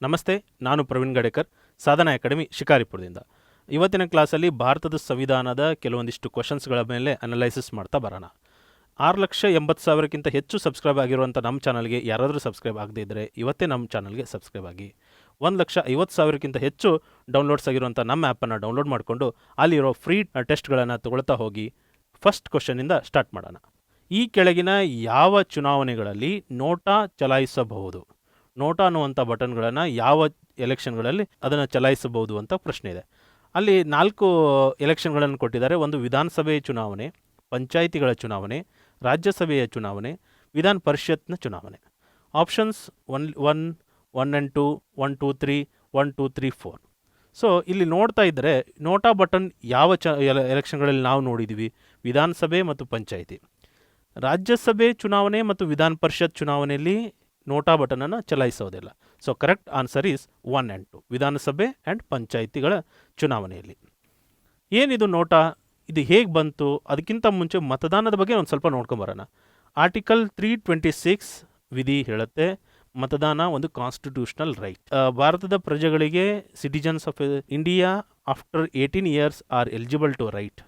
ನಮಸ್ತೆ, ನಾನು ಪ್ರವೀಣ್ ಗಡೇಕರ್, ಸಾಧನಾ ಅಕಾಡೆಮಿ ಶಿಕಾರಿಪುರದಿಂದ. ಇವತ್ತಿನ ಕ್ಲಾಸಲ್ಲಿ ಭಾರತದ ಸಂವಿಧಾನದ ಕೆಲವೊಂದಿಷ್ಟು ಕ್ವಶನ್ಸ್ಗಳ ಮೇಲೆ ಅನಲೈಸಿಸ್ ಮಾಡ್ತಾ ಬರೋಣ. 6,80,000ಕ್ಕಿಂತ ಹೆಚ್ಚು ಸಬ್ಸ್ಕ್ರೈಬ್ ಆಗಿರುವಂಥ ನಮ್ಮ ಚಾನಲ್ಗೆ ಯಾರಾದರೂ ಸಬ್ಸ್ಕ್ರೈಬ್ ಆಗದೇ ಇದ್ದರೆ ಇವತ್ತೇ ನಮ್ಮ ಚಾನಲ್ಗೆ ಸಬ್ಸ್ಕ್ರೈಬ್ ಆಗಿ. 1,50,000ಕ್ಕಿಂತ ಹೆಚ್ಚು ಡೌನ್ಲೋಡ್ಸ್ ಆಗಿರುವಂಥ ನಮ್ಮ ಆ್ಯಪನ್ನು ಡೌನ್ಲೋಡ್ ಮಾಡಿಕೊಂಡು ಅಲ್ಲಿರೋ ಫ್ರೀ ಟೆಸ್ಟ್ಗಳನ್ನು ತಗೊಳ್ತಾ ಹೋಗಿ. ಫಸ್ಟ್ ಕ್ವಶನಿಂದ ಸ್ಟಾರ್ಟ್ ಮಾಡೋಣ. ಈ ಕೆಳಗಿನ ಯಾವ ಚುನಾವಣೆಗಳಲ್ಲಿ ನೋಟಾ ಚಲಾಯಿಸಬಹುದು? ನೋಟಾ ಅನ್ನುವಂಥ ಬಟನ್ಗಳನ್ನು ಯಾವ ಎಲೆಕ್ಷನ್ಗಳಲ್ಲಿ ಅದನ್ನು ಚಲಾಯಿಸಬಹುದು ಅಂತ ಪ್ರಶ್ನೆ ಇದೆ. ಅಲ್ಲಿ 4 ಎಲೆಕ್ಷನ್ಗಳನ್ನು ಕೊಟ್ಟಿದ್ದಾರೆ. ಒಂದು ವಿಧಾನಸಭೆಯ ಚುನಾವಣೆ, ಪಂಚಾಯಿತಿಗಳ ಚುನಾವಣೆ, ರಾಜ್ಯಸಭೆಯ ಚುನಾವಣೆ, ವಿಧಾನ ಪರಿಷತ್ನ ಚುನಾವಣೆ. Options 1 and 2, 1, 2, 3, 1, 2, 3, 4. ಸೊ ಇಲ್ಲಿ ನೋಡ್ತಾ ಇದ್ದರೆ ನೋಟಾ ಬಟನ್ ಯಾವ ಎಲೆಕ್ಷನ್ಗಳಲ್ಲಿ ನಾವು ನೋಡಿದ್ದೀವಿ? ವಿಧಾನಸಭೆ ಮತ್ತು ಪಂಚಾಯಿತಿ. ರಾಜ್ಯಸಭೆ ಚುನಾವಣೆ ಮತ್ತು ವಿಧಾನ ಪರಿಷತ್ ಚುನಾವಣೆಯಲ್ಲಿ ನೋಟಾ ಬಟನನ್ನು ಚಲಾಯಿಸೋದಿಲ್ಲ. So correct answer is 1 and 2, ವಿಧಾನಸಭೆ ಆ್ಯಂಡ್ ಪಂಚಾಯಿತಿಗಳ ಚುನಾವಣೆಯಲ್ಲಿ. ಏನಿದು ನೋಟಾ? ಇದು ಹೇಗೆ ಬಂತು? ಅದಕ್ಕಿಂತ ಮುಂಚೆ ಮತದಾನದ ಬಗ್ಗೆ ಒಂದು ಸ್ವಲ್ಪ ನೋಡ್ಕೊಂಬರೋಣ. ಆರ್ಟಿಕಲ್ 326 ವಿಧಿ ಹೇಳುತ್ತೆ ಮತದಾನ ಒಂದು ಕಾನ್ಸ್ಟಿಟ್ಯೂಷನಲ್ ರೈಟ್. ಭಾರತದ ಪ್ರಜೆಗಳಿಗೆ citizens of India after 18 years are eligible to right.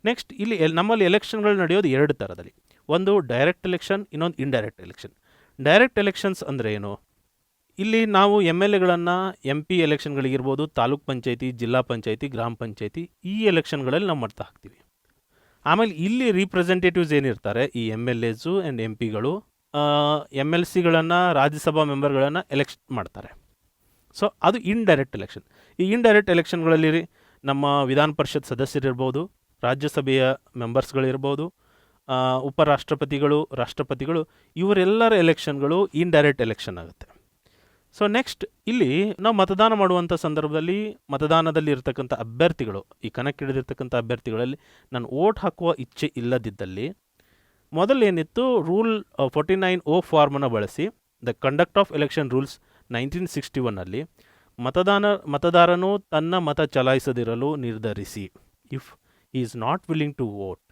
Next ಇಲ್ಲಿ ನಮ್ಮಲ್ಲಿ ಎಲೆಕ್ಷನ್ಗಳು ನಡೆಯೋದು 2 ಥರದಲ್ಲಿ. ಒಂದು ಡೈರೆಕ್ಟ್ ಎಲೆಕ್ಷನ್, ಇನ್ನೊಂದು ಇಂಡೈರೆಕ್ಟ್ ಎಲೆಕ್ಷನ್. ಡೈರೆಕ್ಟ್ ಎಲೆಕ್ಷನ್ಸ್ ಅಂದರೆ ಏನು? ಇಲ್ಲಿ ನಾವು MLAಗಳನ್ನು MP ಎಲೆಕ್ಷನ್ಗಳಿಗಿರ್ಬೋದು, ತಾಲೂಕ್ ಪಂಚಾಯಿತಿ, ಜಿಲ್ಲಾ ಪಂಚಾಯಿತಿ, ಗ್ರಾಮ ಪಂಚಾಯಿತಿ ಈ ಎಲೆಕ್ಷನ್ಗಳಲ್ಲಿ ನಾವು ಮಾಡ್ತಾ ಹಾಕ್ತೀವಿ. ಆಮೇಲೆ ಇಲ್ಲಿ ರಿಪ್ರೆಸೆಂಟೇಟಿವ್ಸ್ ಏನಿರ್ತಾರೆ, ಈ MLAs ಆ್ಯಂಡ್ MPಗಳು MLCಗಳನ್ನು, ರಾಜ್ಯಸಭಾ ಮೆಂಬರ್ಗಳನ್ನು ಎಲೆಕ್ಟ್ ಮಾಡ್ತಾರೆ. ಸೊ ಅದು ಇಂಡೈರೆಕ್ಟ್ ಎಲೆಕ್ಷನ್. ಈ ಇಂಡೈರೆಕ್ಟ್ ಎಲೆಕ್ಷನ್ಗಳಲ್ಲಿ ನಮ್ಮ ವಿಧಾನ ಪರಿಷತ್ ಸದಸ್ಯರಿರ್ಬೋದು, ರಾಜ್ಯಸಭೆಯ ಮೆಂಬರ್ಸ್ಗಳಿರ್ಬೋದು, ಉಪರಾಷ್ಟ್ರಪತಿಗಳು, ರಾಷ್ಟ್ರಪತಿಗಳು, ಇವರೆಲ್ಲರ ಎಲೆಕ್ಷನ್ಗಳು ಇಂಡೈರೆಕ್ಟ್ ಎಲೆಕ್ಷನ್ ಆಗುತ್ತೆ. ಸೊ ನೆಕ್ಸ್ಟ್ ಇಲ್ಲಿ ನಾವು ಮತದಾನ ಮಾಡುವಂಥ ಸಂದರ್ಭದಲ್ಲಿ ಮತದಾನದಲ್ಲಿ ಇರ್ತಕ್ಕಂಥ ಅಭ್ಯರ್ಥಿಗಳು, ಈ ಕಣಕ್ಕಿಳಿದಿರ್ತಕ್ಕಂಥ ಅಭ್ಯರ್ಥಿಗಳಲ್ಲಿ ನಾನು ವೋಟ್ ಹಾಕುವ ಇಚ್ಛೆ ಇಲ್ಲದಿದ್ದಲ್ಲಿ ಮೊದಲೇನಿತ್ತು, ರೂಲ್ 49O ಫಾರ್ಮನ್ನು ಬಳಸಿ the conduct of election rules 1961 ಮತದಾರನು ತನ್ನ ಮತ ಚಲಾಯಿಸದಿರಲು ನಿರ್ಧರಿಸಿ, if he is not willing to vote,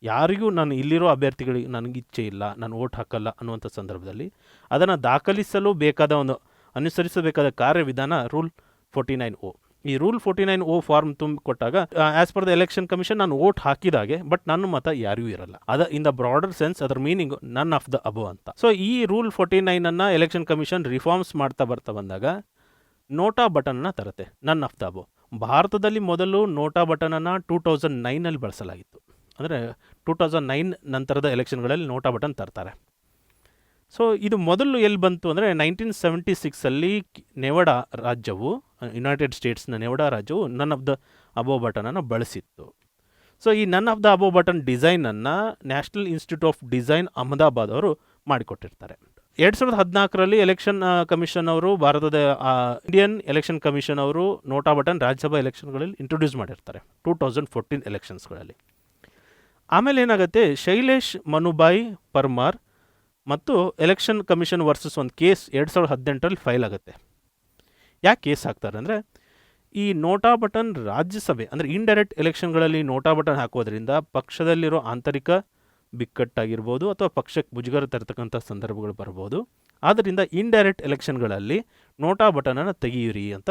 ಯಾರಿಗೂ ನಾನು ಇಲ್ಲಿರೋ ಅಭ್ಯರ್ಥಿಗಳಿಗೆ ನನಗೆ ಇಚ್ಛೆ ಇಲ್ಲ, ನಾನು ವೋಟ್ ಹಾಕಲ್ಲ ಅನ್ನುವಂಥ ಸಂದರ್ಭದಲ್ಲಿ ಅದನ್ನು ದಾಖಲಿಸಲು ಅನುಸರಿಸಬೇಕಾದ ಕಾರ್ಯವಿಧಾನ ರೂಲ್ 49O. ಈ ರೂಲ್ 49O ಫಾರ್ಮ್ ಕೊಟ್ಟಾಗ as per the election commission ನಾನು ವೋಟ್ ಹಾಕಿದಾಗೆ, ಬಟ್ ನನ್ನ ಮತ ಯಾರಿಗೂ ಇರಲ್ಲ. ಇನ್ ದ ಬ್ರಾಡರ್ ಸೆನ್ಸ್ ಅದರ ಮೀನಿಂಗ್ ನನ್ ಆಫ್ ದ ಅಬೋ ಅಂತ. ಸೊ ಈ ರೂಲ್ 49 ಎಲೆಕ್ಷನ್ ಕಮಿಷನ್ ರಿಫಾರ್ಮ್ಸ್ ಮಾಡ್ತಾ ಬಂದಾಗ ನೋಟಾ ಬಟನ್ನ ತರುತ್ತೆ, ನನ್ ಆಫ್ ದ ಅಬೋ. ಭಾರತದಲ್ಲಿ ಮೊದಲು ನೋಟಾ ಬಟನನ್ನು 2009 ಬಳಸಲಾಗಿತ್ತು. ಅಂದರೆ 2009 ನಂತರದ ಎಲೆಕ್ಷನ್ಗಳಲ್ಲಿ ನೋಟಾ ಬಟನ್ ತರ್ತಾರೆ. ಸೊ ಇದು ಮೊದಲು ಎಲ್ಲಿ ಬಂತು ಅಂದರೆ 1976 ನೆವಡಾ ರಾಜ್ಯವು, ಯುನೈಟೆಡ್ ಸ್ಟೇಟ್ಸ್ನ ನೆವಡಾ ರಾಜ್ಯವು ನನ್ ಆಫ್ ದ ಅಬೋ ಬಟನನ್ನು ಬಳಸಿತ್ತು. ಸೊ ಈ none of the above button ಡಿಸೈನನ್ನು National Institute of Design Ahmedabad ಅವರು ಮಾಡಿಕೊಟ್ಟಿರ್ತಾರೆ. 2014 ಎಲೆಕ್ಷನ್ ಕಮಿಷನ್ ಅವರು, ಭಾರತದ ಇಂಡಿಯನ್ ಎಲೆಕ್ಷನ್ ಕಮಿಷನ್ ಅವರು ನೋಟಾ ಬಟನ್ ರಾಜ್ಯಸಭಾ ಎಲೆಕ್ಷನ್ಗಳಲ್ಲಿ ಇಂಟ್ರೊಡ್ಯೂಸ್ ಮಾಡಿರ್ತಾರೆ 2014 ಎಲೆಕ್ಷನ್ಸ್ಗಳಲ್ಲಿ. ಆಮೇಲೆ ಏನಾಗುತ್ತೆ, ಶೈಲೇಶ್ ಮನುಭಾಯ್ ಪರ್ಮಾರ್ ಮತ್ತು ಎಲೆಕ್ಷನ್ ಕಮಿಷನ್ ವರ್ಸಸ್ ಒಂದು ಕೇಸ್ 2018 ಫೈಲ್ ಆಗುತ್ತೆ. ಯಾಕೆ ಕೇಸ್ ಹಾಕ್ತಾರೆ ಅಂದರೆ, ಈ ನೋಟಾ ಬಟನ್ ರಾಜ್ಯಸಭೆ ಅಂದರೆ ಇಂಡೈರೆಕ್ಟ್ ಎಲೆಕ್ಷನ್ಗಳಲ್ಲಿ ನೋಟಾ ಬಟನ್ ಹಾಕೋದ್ರಿಂದ ಪಕ್ಷದಲ್ಲಿರೋ ಆಂತರಿಕ ಬಿಕ್ಕಟ್ಟಾಗಿರ್ಬೋದು ಅಥವಾ ಪಕ್ಷಕ್ಕೆ ಮುಜುಗರ ತರ್ತಕ್ಕಂಥ ಸಂದರ್ಭಗಳು ಬರ್ಬೋದು. ಆದ್ದರಿಂದ ಇಂಡೈರೆಕ್ಟ್ ಎಲೆಕ್ಷನ್ಗಳಲ್ಲಿ ನೋಟಾ ಬಟನನ್ನು ತೆಗೆಯಿರಿ ಅಂತ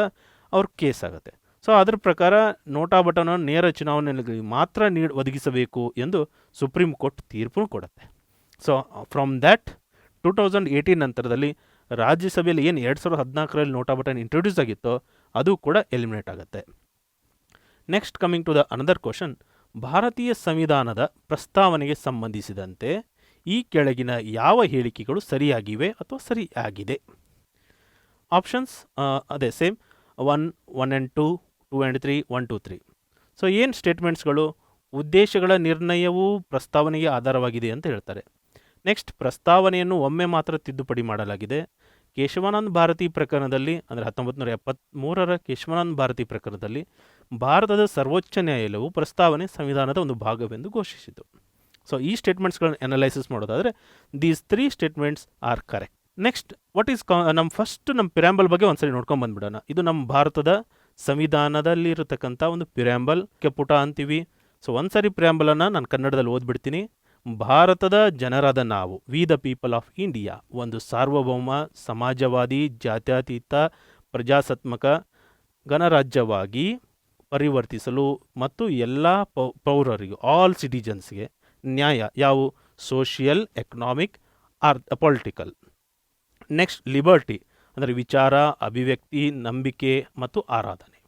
ಅವ್ರ ಕೇಸ್ ಆಗುತ್ತೆ. ಸೊ ಅದರ ಪ್ರಕಾರ ನೋಟಾ ಬಟನನ್ನು ನೇರ ಚುನಾವಣೆಗಳಿಗೆ ಮಾತ್ರ ಒದಗಿಸಬೇಕು ಎಂದು ಸುಪ್ರೀಂ ಕೋರ್ಟ್ ತೀರ್ಪು ಕೊಡುತ್ತೆ. ಸೊ ಫ್ರಮ್ ದ್ಯಾಟ್ 2018 ನಂತರದಲ್ಲಿ ರಾಜ್ಯಸಭೆಯಲ್ಲಿ ಏನು 2014 ನೋಟಾ ಬಟನ್ ಇಂಟ್ರೊಡ್ಯೂಸ್ ಆಗಿತ್ತೋ ಅದು ಕೂಡ ಎಲಿಮಿನೇಟ್ ಆಗುತ್ತೆ. Next coming to the another question, ಭಾರತೀಯ ಸಂವಿಧಾನದ ಪ್ರಸ್ತಾವನೆಗೆ ಸಂಬಂಧಿಸಿದಂತೆ ಈ ಕೆಳಗಿನ ಯಾವ ಹೇಳಿಕೆಗಳು ಸರಿಯಾಗಿವೆ ಅಥವಾ ಸರಿಯಾಗಿದೆ? ಆಪ್ಷನ್ಸ್ ಅದೇ ಸೇಮ್ 1 and 2, 2 and 3, 1, 2, 3. ಸೊ ಏನು ಸ್ಟೇಟ್ಮೆಂಟ್ಸ್ಗಳು? ಉದ್ದೇಶಗಳ ನಿರ್ಣಯವು ಪ್ರಸ್ತಾವನೆಗೆ ಆಧಾರವಾಗಿದೆ ಅಂತ ಹೇಳ್ತಾರೆ. ನೆಕ್ಸ್ಟ್, ಪ್ರಸ್ತಾವನೆಯನ್ನು ಒಮ್ಮೆ ಮಾತ್ರ ತಿದ್ದುಪಡಿ ಮಾಡಲಾಗಿದೆ. ಕೇಶವಾನಂದ ಭಾರತಿ ಪ್ರಕರಣದಲ್ಲಿ, ಅಂದರೆ 1973 ಕೇಶವಾನಂದ ಭಾರತಿ ಪ್ರಕರಣದಲ್ಲಿ ಭಾರತದ ಸರ್ವೋಚ್ಚ ನ್ಯಾಯಾಲಯವು ಪ್ರಸ್ತಾವನೆ ಸಂವಿಧಾನದ ಒಂದು ಭಾಗವೆಂದು ಘೋಷಿಸಿತು. ಸೊ ಈ ಸ್ಟೇಟ್ಮೆಂಟ್ಸ್ಗಳನ್ನು ಅನಲೈಸಿಸ್ ಮಾಡೋದಾದರೆ these 3 statements are correct. Next, what is ನಮ್ಮ ಪಿರಾಂಬಲ್ ಬಗ್ಗೆ ಒಂದ್ಸರಿ ನೋಡ್ಕೊಂಡು ಬಂದ್ಬಿಡೋಣ. ಇದು ನಮ್ಮ ಭಾರತದ ಸಂವಿಧಾನದಲ್ಲಿರತಕ್ಕಂಥ ಒಂದು ಪಿರಾಂಬಲ್, ಪುಟ ಅಂತೀವಿ. ಸೊ ಒಂದ್ಸರಿ ಪಿರಾಂಬಲನ್ನು ನಾನು ಕನ್ನಡದಲ್ಲಿ ಓದ್ಬಿಡ್ತೀನಿ, ಭಾರತದ ಜನರಾದ ನಾವು, we the people of India, ಒಂದು ಸಾರ್ವಭೌಮ, ಸಮಾಜವಾದಿ, ಜಾತ್ಯತೀತ, ಪ್ರಜಾಸತ್ತಾತ್ಮಕ ಗಣರಾಜ್ಯವಾಗಿ ಪರಿವರ್ತಿಸಲು ಮತ್ತು ಎಲ್ಲ ಪೌರರಿಗೂ, ಆಲ್ ಸಿಟಿಜನ್ಸ್ಗೆ ನ್ಯಾಯ, ಯಾವು social, economic, political. Next liberty ಅಂದರೆ ವಿಚಾರ, ಅಭಿವ್ಯಕ್ತಿ, ನಂಬಿಕೆ ಮತ್ತು ಆರಾಧನೆ.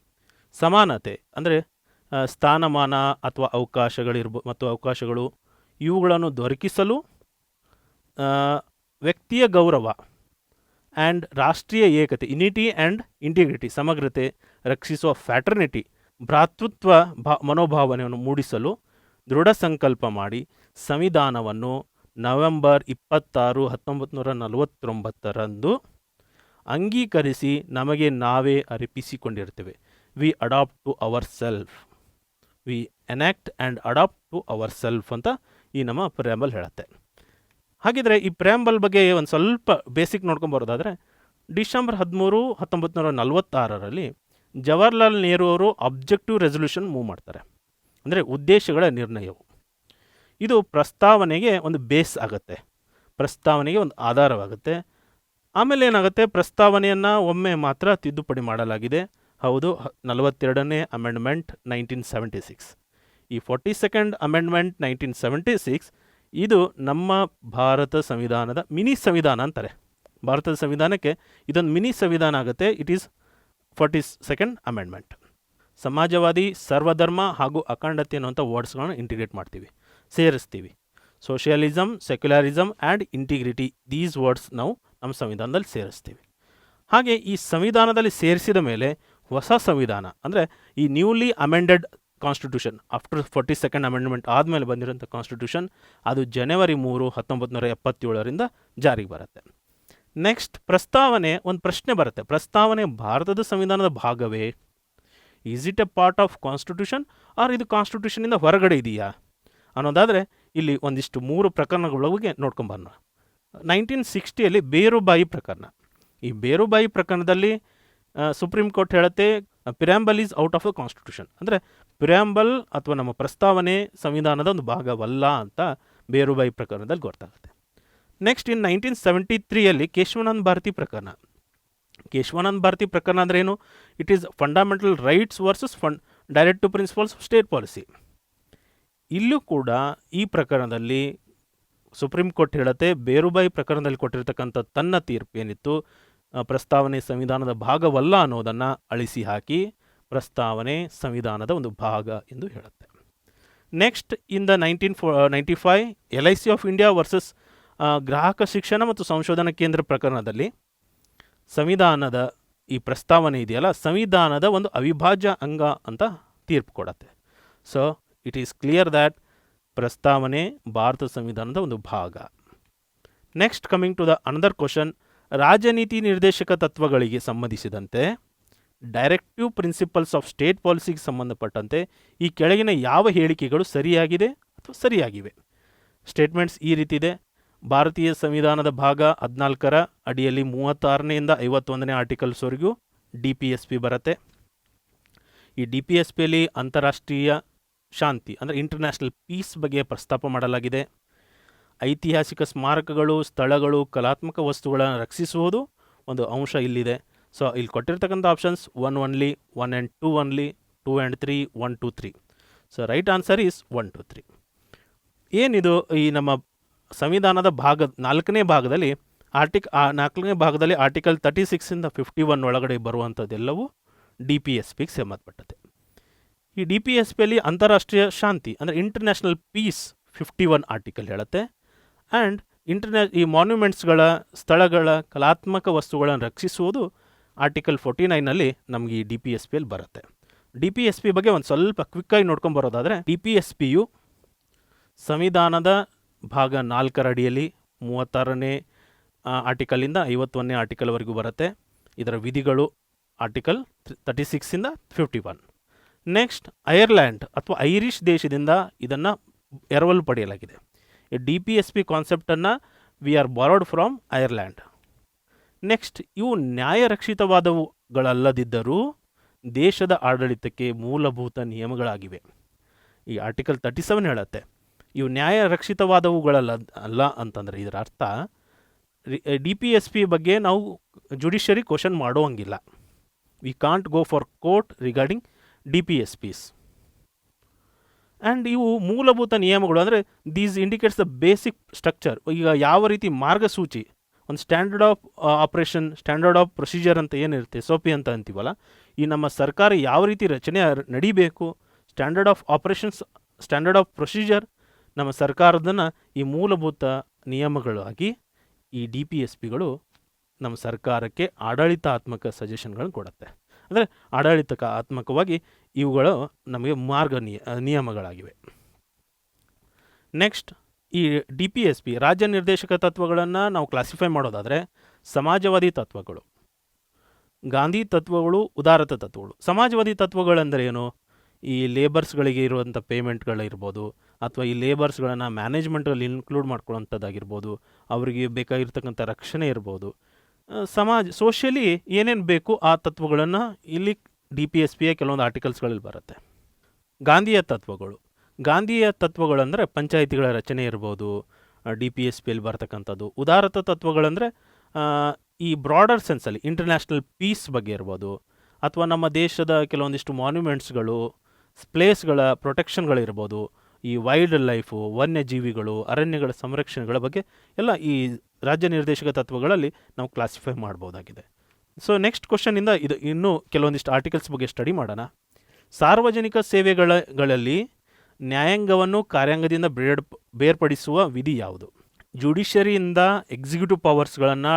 ಸಮಾನತೆ ಅಂದರೆ ಸ್ಥಾನಮಾನ ಅಥವಾ ಅವಕಾಶಗಳು ಇವುಗಳನ್ನು ದೊರಕಿಸಲು ವ್ಯಕ್ತಿಯ ಗೌರವ ಆ್ಯಂಡ್ ರಾಷ್ಟ್ರೀಯ ಏಕತೆ, ಯುನಿಟಿ ಆ್ಯಂಡ್ ಇಂಟಿಗ್ರಿಟಿ, ಸಮಗ್ರತೆ ರಕ್ಷಿಸುವ ಫ್ಯಾಟರ್ನಿಟಿ, ಭ್ರಾತೃತ್ವ ಮನೋಭಾವನೆಯನ್ನು ಮೂಡಿಸಲು ದೃಢ ಸಂಕಲ್ಪ ಮಾಡಿ ಸಂವಿಧಾನವನ್ನು ನವೆಂಬರ್ 26, 1949 ಅಂಗೀಕರಿಸಿ ನಮಗೆ ನಾವೇ ಅರ್ಪಿಸಿಕೊಂಡಿರ್ತೇವೆ. We adopt to our self, we enact and adopt to our self ಅಂತ ಈ ನಮ್ಮ ಪ್ರಿಯಾಂಬಲ್ ಹೇಳುತ್ತೆ. ಹಾಗಿದ್ರೆ ಈ ಪ್ರಿಯಾಂಬಲ್ ಬಗ್ಗೆ ಒಂದು ಸ್ವಲ್ಪ ಬೇಸಿಕ್ ನೋಡ್ಕೊಂಬರೋದಾದರೆ, ಡಿಸೆಂಬರ್ 13, 1946 ಜವಾಹರ್ಲಾಲ್ ನೆಹರು ಅವರು ಅಬ್ಜೆಕ್ಟಿವ್ ರೆಸಲ್ಯೂಷನ್ ಮೂವ್ ಮಾಡ್ತಾರೆ. ಅಂದರೆ ಉದ್ದೇಶಗಳ ನಿರ್ಣಯವು. ಇದು ಪ್ರಸ್ತಾವನೆಗೆ ಒಂದು ಬೇಸ್ ಆಗುತ್ತೆ, ಪ್ರಸ್ತಾವನೆಗೆ ಒಂದು ಆಧಾರವಾಗುತ್ತೆ. ಆಮೇಲೆ ಏನಾಗುತ್ತೆ, ಪ್ರಸ್ತಾವನೆಯನ್ನು ಒಮ್ಮೆ ಮಾತ್ರ ತಿದ್ದುಪಡಿ ಮಾಡಲಾಗಿದೆ. ಹೌದು, 42ನೇ ಅಮೆಂಡ್ಮೆಂಟ್ 1976. ಈ 42nd ಅಮೆಂಡ್ಮೆಂಟ್ 1976 ಇದು ನಮ್ಮ ಭಾರತ ಸಂವಿಧಾನದ ಮಿನಿ ಸಂವಿಧಾನ ಅಂತಾರೆ. ಭಾರತದ ಸಂವಿಧಾನಕ್ಕೆ ಇದೊಂದು ಮಿನಿ ಸಂವಿಧಾನ ಆಗುತ್ತೆ. It is 42nd amendment. ಸಮಾಜವಾದಿ, ಸರ್ವಧರ್ಮ ಹಾಗೂ ಅಖಂಡತೆ ಅನ್ನುವಂಥ ವರ್ಡ್ಸ್ಗಳನ್ನು ಇಂಟಿಗ್ರೇಟ್ ಮಾಡ್ತೀವಿ, ಸೇರಿಸ್ತೀವಿ. Socialism, secularism and integrity, these words ನಾವು ನಮ್ಮ ಸಂವಿಧಾನದಲ್ಲಿ ಸೇರಿಸ್ತೀವಿ. ಹಾಗೆ ಈ ಸಂವಿಧಾನದಲ್ಲಿ ಸೇರಿಸಿದ ಮೇಲೆ ಹೊಸ ಸಂವಿಧಾನ ಅಂದರೆ ಈ newly amended constitution, after 42nd amendment ಆದಮೇಲೆ ಬಂದಿರೋಂಥ ಕಾನ್ಸ್ಟಿಟ್ಯೂಷನ್, ಅದು ಜನವರಿ 3, 1977 ಜಾರಿಗೆ ಬರುತ್ತೆ. ನೆಕ್ಸ್ಟ್ ಪ್ರಸ್ತಾವನೆ, ಒಂದು ಪ್ರಶ್ನೆ ಬರುತ್ತೆ, ಪ್ರಸ್ತಾವನೆ ಭಾರತದ ಸಂವಿಧಾನದ ಭಾಗವೇ? Is it a part of constitution or ಇದು ಕಾನ್ಸ್ಟಿಟ್ಯೂಷನಿಂದ ಹೊರಗಡೆ ಇದೆಯಾ ಅನ್ನೋದಾದರೆ, ಇಲ್ಲಿ ಒಂದಿಷ್ಟು 3 ಪ್ರಕರಣಗಳ ಬಗ್ಗೆ ನೋಡ್ಕೊಂಬರೋಣ. 1960 ಬೇರುಬಾಯಿ ಪ್ರಕರಣ. ಈ ಬೇರುಬಾಯಿ ಪ್ರಕರಣದಲ್ಲಿ ಸುಪ್ರೀಂ ಕೋರ್ಟ್ ಹೇಳುತ್ತೆ preamble is out of the constitution, ಅಂದರೆ ಪ್ರಿಯಾಂಬಲ್ ಅಥವಾ ನಮ್ಮ ಪ್ರಸ್ತಾವನೆ ಸಂವಿಧಾನದ ಒಂದು ಭಾಗವಲ್ಲ ಅಂತ ಬೇರುಬಾಯಿ ಪ್ರಕರಣದಲ್ಲಿ ಗೊತ್ತಾಗುತ್ತೆ. ನೆಕ್ಸ್ಟ್ ಇನ್ 1973 ಕೇಶವಾನಂದ ಭಾರತಿ ಪ್ರಕರಣ. ಕೇಶವಾನಂದ ಭಾರತಿ ಪ್ರಕರಣ ಅಂದರೆ ಏನು? It is fundamental rights versus directive principles of state policy. ಇಲ್ಲೂ ಕೂಡ ಈ ಪ್ರಕರಣದಲ್ಲಿ ಸುಪ್ರೀಂ ಕೋರ್ಟ್ ಹೇಳುತ್ತೆ ಬೇರುಬಾಯಿ ಪ್ರಕರಣದಲ್ಲಿ ಕೊಟ್ಟಿರ್ತಕ್ಕಂಥ ತನ್ನ ತೀರ್ಪು ಏನಿತ್ತು, ಪ್ರಸ್ತಾವನೆ ಸಂವಿಧಾನದ ಭಾಗವಲ್ಲ ಅನ್ನೋದನ್ನು ಅಳಿಸಿ ಹಾಕಿ ಪ್ರಸ್ತಾವನೆ ಸಂವಿಧಾನದ ಒಂದು ಭಾಗ ಎಂದು ಹೇಳುತ್ತೆ. Next in the 1995 LIC of India versus ಗ್ರಾಹಕ ಶಿಕ್ಷಣ ಮತ್ತು ಸಂಶೋಧನಾ ಕೇಂದ್ರ ಪ್ರಕರಣದಲ್ಲಿ ಸಂವಿಧಾನದ ಈ ಪ್ರಸ್ತಾವನೆ ಇದೆಯಲ್ಲ, ಸಂವಿಧಾನದ ಒಂದು ಅವಿಭಾಜ್ಯ ಅಂಗ ಅಂತ ತೀರ್ಪು ಕೊಡುತ್ತೆ. So it is clear that ಪ್ರಸ್ತಾವನೆ ಭಾರತ ಸಂವಿಧಾನದ ಒಂದು ಭಾಗ. Next coming to the another question, ರಾಜನೀತಿ ನಿರ್ದೇಶಕ ತತ್ವಗಳಿಗೆ ಸಂಬಂಧಿಸಿದಂತೆ ಡೈರೆಕ್ಟಿವ್ ಪ್ರಿನ್ಸಿಪಲ್ಸ್ ಆಫ್ ಸ್ಟೇಟ್ ಪಾಲಿಸಿಗೆ ಸಂಬಂಧಪಟ್ಟಂತೆ ಈ ಕೆಳಗಿನ ಯಾವ ಹೇಳಿಕೆಗಳು ಸರಿಯಾಗಿದೆ ಅಥವಾ ಸರಿಯಾಗಿವೆ? ಸ್ಟೇಟ್ಮೆಂಟ್ಸ್ ಈ ರೀತಿ ಇದೆ. ಭಾರತೀಯ ಸಂವಿಧಾನದ ಭಾಗ 14ರ ಅಡಿಯಲ್ಲಿ 36ನೇಯಿಂದ 51ನೇ ಆರ್ಟಿಕಲ್ಸ್ವರೆಗೂ DPSP ಬರುತ್ತೆ. ಈ DPSPಯಲ್ಲಿ ಅಂತಾರಾಷ್ಟ್ರೀಯ ಶಾಂತಿ ಅಂದರೆ ಇಂಟರ್ನ್ಯಾಷನಲ್ ಪೀಸ್ ಬಗ್ಗೆ ಪ್ರಸ್ತಾಪ ಮಾಡಲಾಗಿದೆ. ಐತಿಹಾಸಿಕ ಸ್ಮಾರಕಗಳು, ಸ್ಥಳಗಳು, ಕಲಾತ್ಮಕ ವಸ್ತುಗಳನ್ನು ರಕ್ಷಿಸುವುದು ಒಂದು ಅಂಶ ಇಲ್ಲಿದೆ. ಸೊ ಇಲ್ಲಿ ಕೊಟ್ಟಿರ್ತಕ್ಕಂಥ options 1 only, 1 and 2 only, 2 and 3, 1, 2, 3. So right answer is 1, 2, 3. ಏನಿದು ಈ ನಮ್ಮ ಸಂವಿಧಾನದ ಭಾಗ 4ನೇ ಭಾಗದಲ್ಲಿ 4ನೇ ಭಾಗದಲ್ಲಿ ಆರ್ಟಿಕಲ್ 36ಇಂದ 51 ಒಳಗಡೆ ಬರುವಂಥದ್ದೆಲ್ಲವೂ DPSPಗೆ ಸಂಬಂಧಪಟ್ಟತೆ. ಈ DPSPಯಲ್ಲಿ ಅಂತಾರಾಷ್ಟ್ರೀಯ ಶಾಂತಿ ಅಂದರೆ ಇಂಟರ್ನ್ಯಾಷನಲ್ ಪೀಸ್ 51 ಆರ್ಟಿಕಲ್ ಹೇಳುತ್ತೆ. ಆ್ಯಂಡ್ ಈ ಮಾನ್ಯುಮೆಂಟ್ಸ್ಗಳ, ಸ್ಥಳಗಳ, ಕಲಾತ್ಮಕ ವಸ್ತುಗಳನ್ನು ರಕ್ಷಿಸುವುದು ಆರ್ಟಿಕಲ್ 49ನಲ್ಲಿ ನಮಗೆ ಈ DPSPಯಲ್ಲಿ ಬರುತ್ತೆ. DPSP ಬಗ್ಗೆ ಒಂದು ಸ್ವಲ್ಪ ಕ್ವಿಕ್ಕಾಗಿ ನೋಡ್ಕೊಂಬರೋದಾದರೆ, DPSPಯು ಸಂವಿಧಾನದ ಭಾಗ 4ರ ಅಡಿಯಲ್ಲಿ 36ನೇ ಆರ್ಟಿಕಲಿಂದ 51ನೇ ಆರ್ಟಿಕಲ್ವರೆಗೂ ಬರುತ್ತೆ. ಇದರ ವಿಧಿಗಳು ಆರ್ಟಿಕಲ್ 36ಇಂದ 51. ನೆಕ್ಸ್ಟ್ ಐರ್ಲ್ಯಾಂಡ್ ಅಥವಾ ಐರಿಷ್ ದೇಶದಿಂದ ಇದನ್ನು ಎರವಲು ಪಡೆಯಲಾಗಿದೆ. ಈ DPSP ಕಾನ್ಸೆಪ್ಟನ್ನು we are borrowed from Ireland. Next ಇವು ನ್ಯಾಯರಕ್ಷಿತವಾದವುಗಳಲ್ಲದಿದ್ದರೂ ದೇಶದ ಆಡಳಿತಕ್ಕೆ ಮೂಲಭೂತ ನಿಯಮಗಳಾಗಿವೆ. ಈ ಆರ್ಟಿಕಲ್ 37 ಹೇಳುತ್ತೆ ಇವು ನ್ಯಾಯ ರಕ್ಷಿತವಾದವುಗಳಲ್ಲ ಅಲ್ಲ ಅಂತಂದರೆ ಇದರ ಅರ್ಥ DPSP ಬಗ್ಗೆ ನಾವು ಜುಡಿಷರಿ ಕ್ವಶನ್ ಮಾಡುವಂಗಿಲ್ಲ. We can't go for court regarding DPSPs. And ಇವು ಮೂಲಭೂತ ನಿಯಮಗಳು, ಅಂದರೆ these indicates the basic structure. ಈಗ ಯಾವ ರೀತಿ ಮಾರ್ಗಸೂಚಿ, ಒಂದು standard of operation, standard of procedure ಅಂತ ಏನಿರುತ್ತೆ, SOP ಅಂತ ಅಂತೀವಲ್ಲ, ಈ ನಮ್ಮ ಸರ್ಕಾರ ಯಾವ ರೀತಿ ರಚನೆ ನಡಿಬೇಕು, standard of operations, standard of procedure ನಮ್ಮ ಸರ್ಕಾರದನ್ನು ಈ ಮೂಲಭೂತ ನಿಯಮಗಳಾಗಿ ಈ DPSPಗಳು ನಮ್ಮ ಸರ್ಕಾರಕ್ಕೆ ಆಡಳಿತಾತ್ಮಕ ಸಜೆಷನ್ಗಳನ್ನು ಕೊಡುತ್ತೆ. ಅಂದರೆ ಆಡಳಿತಾತ್ಮಕವಾಗಿ ಇವುಗಳು ನಮಗೆ ನಿಯಮಗಳಾಗಿವೆ. ನೆಕ್ಸ್ಟ್, ಈ DPSP ರಾಜ್ಯ ನಿರ್ದೇಶಕ ತತ್ವಗಳನ್ನು ನಾವು ಕ್ಲಾಸಿಫೈ ಮಾಡೋದಾದರೆ ಸಮಾಜವಾದಿ ತತ್ವಗಳು, ಗಾಂಧಿ ತತ್ವಗಳು, ಉದಾರತ ತತ್ವಗಳು. ಸಮಾಜವಾದಿ ತತ್ವಗಳೆಂದರೆ ಏನು? ಈ ಲೇಬರ್ಸ್ಗಳಿಗೆ ಇರುವಂಥ ಪೇಮೆಂಟ್ಗಳಿರ್ಬೋದು, ಅಥವಾ ಈ ಲೇಬರ್ಸ್ಗಳನ್ನು ಮ್ಯಾನೇಜ್ಮೆಂಟಲ್ಲಿ ಇನ್ಕ್ಲೂಡ್ ಮಾಡ್ಕೊಳ್ಳೋಂಥದ್ದಾಗಿರ್ಬೋದು, ಅವರಿಗೆ ಬೇಕಾಗಿರ್ತಕ್ಕಂಥ ರಕ್ಷಣೆ ಇರ್ಬೋದು, ಸೋಷಿಯಲಿ ಏನೇನು ಬೇಕು ಆ ತತ್ವಗಳನ್ನು ಇಲ್ಲಿ DPSPಯ ಕೆಲವೊಂದು ಆರ್ಟಿಕಲ್ಸ್ಗಳಲ್ಲಿ ಬರುತ್ತೆ. ಗಾಂಧಿಯ ತತ್ವಗಳಂದರೆ ಪಂಚಾಯಿತಿಗಳ ರಚನೆ ಇರ್ಬೋದು, DPSPಯಲ್ಲಿ ಬರ್ತಕ್ಕಂಥದ್ದು. ಉದಾರತ ತತ್ವಗಳಂದರೆ ಈ ಬ್ರಾಡರ್ ಸೆನ್ಸಲ್ಲಿ ಇಂಟರ್ನ್ಯಾಷನಲ್ ಪೀಸ್ ಬಗ್ಗೆ ಇರ್ಬೋದು, ಅಥವಾ ನಮ್ಮ ದೇಶದ ಕೆಲವೊಂದಿಷ್ಟು ಮಾನ್ಯುಮೆಂಟ್ಸ್ಗಳು, ಪ್ಲೇಸ್ಗಳ ಪ್ರೊಟೆಕ್ಷನ್ಗಳಿರ್ಬೋದು, ಈ ವೈಲ್ಡ್ ಲೈಫು, ವನ್ಯಜೀವಿಗಳು, ಅರಣ್ಯಗಳ ಸಂರಕ್ಷಣೆಗಳ ಬಗ್ಗೆ ಎಲ್ಲ ಈ ರಾಜ್ಯ ನಿರ್ದೇಶಕ ತತ್ವಗಳಲ್ಲಿ ನಾವು ಕ್ಲಾಸಿಫೈ ಮಾಡ್ಬೋದಾಗಿದೆ. ಸೊ ನೆಕ್ಸ್ಟ್ ಕ್ವಶನಿಂದ ಇದು ಇನ್ನೂ ಕೆಲವೊಂದಿಷ್ಟು ಆರ್ಟಿಕಲ್ಸ್ ಬಗ್ಗೆ ಸ್ಟಡಿ ಮಾಡೋಣ. ಸಾರ್ವಜನಿಕ ಸೇವೆಗಳಲ್ಲಿ ನ್ಯಾಯಾಂಗವನ್ನು ಕಾರ್ಯಾಂಗದಿಂದ ಬೇರ್ಪಡಿಸುವ ವಿಧಿ ಯಾವುದು? ಜುಡಿಷರಿಯಿಂದ ಎಕ್ಸಿಕ್ಯೂಟಿವ್ ಪವರ್ಸ್ಗಳನ್ನು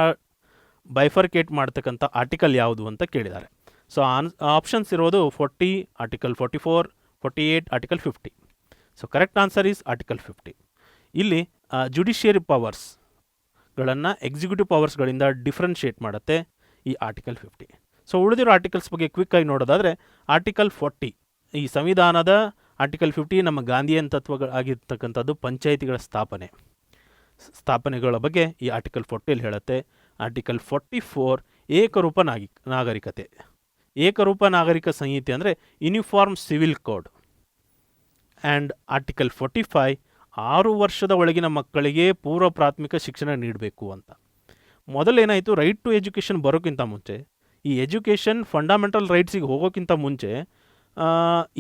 ಬೈಫರ್ಕೇಟ್ ಮಾಡ್ತಕ್ಕಂಥ ಆರ್ಟಿಕಲ್ ಯಾವುದು ಅಂತ ಕೇಳಿದ್ದಾರೆ. ಸೊ ಆಪ್ಷನ್ಸ್ ಇರೋದು 40, article 44, 48, article 50. So correct answer is article 50. ಇಲ್ಲಿ ಜುಡಿಷಿಯರಿ ಪವರ್ಸ್ಗಳನ್ನು ಎಕ್ಸಿಕ್ಯೂಟಿವ್ ಪವರ್ಸ್ಗಳಿಂದ ಡಿಫ್ರೆನ್ಷಿಯೇಟ್ ಮಾಡುತ್ತೆ ಈ ಆರ್ಟಿಕಲ್ 50. ಸೊ ಉಳಿದಿರೋ ಆರ್ಟಿಕಲ್ಸ್ ಬಗ್ಗೆ ಕ್ವಿಕ್ಕಾಗಿ ನೋಡೋದಾದರೆ ಆರ್ಟಿಕಲ್ 40 ಈ ಸಂವಿಧಾನದ ಆರ್ಟಿಕಲ್ 50 ನಮ್ಮ ಗಾಂಧಿಯನ್ ತತ್ವಗಳಾಗಿರ್ತಕ್ಕಂಥದ್ದು ಪಂಚಾಯಿತಿಗಳ ಸ್ಥಾಪನೆಗಳ ಬಗ್ಗೆ ಈ ಆರ್ಟಿಕಲ್ 40 ಹೇಳುತ್ತೆ. ಆರ್ಟಿಕಲ್ 44 ಏಕರೂಪ ನಾಗರಿಕತೆ, ಏಕರೂಪ ನಾಗರಿಕ ಸಂಹಿತೆ ಅಂದರೆ uniform civil code. And article 45 6 ವರ್ಷದ ಒಳಗಿನ ಮಕ್ಕಳಿಗೆ ಪೂರ್ವ ಪ್ರಾಥಮಿಕ ಶಿಕ್ಷಣ ನೀಡಬೇಕು ಅಂತ. ಮೊದಲೇನಾಯಿತು, ರೈಟ್ ಟು ಎಜುಕೇಷನ್ ಬರೋಕ್ಕಿಂತ ಮುಂಚೆ, ಈ ಎಜುಕೇಷನ್ ಫಂಡಮೆಂಟಲ್ ರೈಟ್ಸಿಗೆ ಹೋಗೋಕ್ಕಿಂತ ಮುಂಚೆ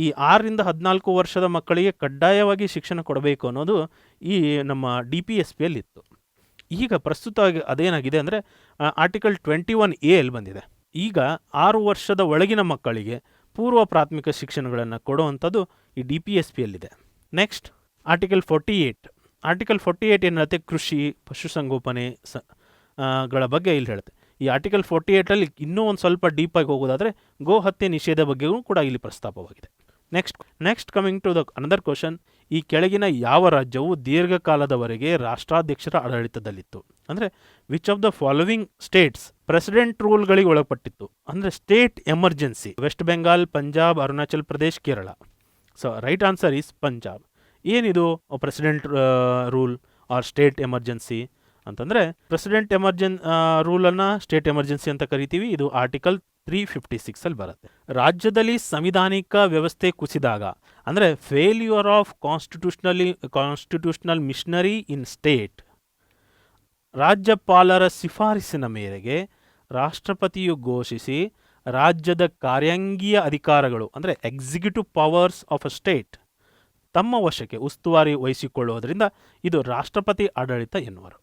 ಈ 6ರಿಂದ 14 ವರ್ಷದ ಮಕ್ಕಳಿಗೆ ಕಡ್ಡಾಯವಾಗಿ ಶಿಕ್ಷಣ ಕೊಡಬೇಕು ಅನ್ನೋದು ಈ ನಮ್ಮ DPSPಯಲ್ಲಿತ್ತು. ಈಗ ಪ್ರಸ್ತುತ ಅದೇನಾಗಿದೆ ಅಂದರೆ ಆರ್ಟಿಕಲ್ 21A ಬಂದಿದೆ. ಈಗ 6 ವರ್ಷದ ಒಳಗಿನ ಮಕ್ಕಳಿಗೆ ಪೂರ್ವ ಪ್ರಾಥಮಿಕ ಶಿಕ್ಷಣಗಳನ್ನು ಕೊಡುವಂಥದ್ದು ಈ DPSPಯಲ್ಲಿದೆ. Next article 48. ಆರ್ಟಿಕಲ್ 48 ಏನು ಹೇಳುತ್ತೆ? ಕೃಷಿ, ಪಶುಸಂಗೋಪನೆ ಗಳ ಬಗ್ಗೆ ಇಲ್ಲಿ ಹೇಳುತ್ತೆ. ಈ ಆರ್ಟಿಕಲ್ 48ಅಲ್ಲಿ ಇನ್ನೂ ಒಂದು ಸ್ವಲ್ಪ ಡೀಪಾಗಿ ಹೋಗೋದಾದರೆ ಗೋ ಹತ್ಯೆ ನಿಷೇಧ ಬಗ್ಗೆಯೂ ಕೂಡ ಇಲ್ಲಿ ಪ್ರಸ್ತಾಪವಾಗಿದೆ. Next coming to the another question, ಈ ಕೆಳಗಿನ ಯಾವ ರಾಜ್ಯವು ದೀರ್ಘಕಾಲದವರೆಗೆ ರಾಷ್ಟ್ರಾಧ್ಯಕ್ಷರ ಆಡಳಿತದಲ್ಲಿತ್ತು? ಅಂದರೆ which of the following states president ರೂಲ್ಗಳಿಗೆ ಒಳಪಟ್ಟಿತ್ತು? ಅಂದರೆ state emergency: West Bengal, Punjab, Arunachal Pradesh, Kerala. So right answer is Punjab. ಏನಿದು president rule or state emergency ಅಂತಂದರೆ, ಪ್ರೆಸಿಡೆಂಟ್ ರೂಲನ್ನು ಸ್ಟೇಟ್ ಎಮರ್ಜೆನ್ಸಿ ಅಂತ ಕರಿತೀವಿ. ಇದು ಆರ್ಟಿಕಲ್ 356 ಬರುತ್ತೆ. ರಾಜ್ಯದಲ್ಲಿ ಸಂವಿಧಾನಿಕ ವ್ಯವಸ್ಥೆ ಕುಸಿದಾಗ, ಅಂದರೆ failure of constitutional machinery in state, ರಾಜ್ಯಪಾಲರ ಶಿಫಾರಸಿನ ಮೇರೆಗೆ ರಾಷ್ಟ್ರಪತಿಯು ಘೋಷಿಸಿ ರಾಜ್ಯದ ಕಾರ್ಯಾಂಗೀಯ ಅಧಿಕಾರಗಳು, ಅಂದರೆ executive powers of a state ತಮ್ಮ ವಶಕ್ಕೆ ಉಸ್ತುವಾರಿ ವಹಿಸಿಕೊಳ್ಳುವುದರಿಂದ ಇದು ರಾಷ್ಟ್ರಪತಿ ಆಡಳಿತ ಎನ್ನುವರು.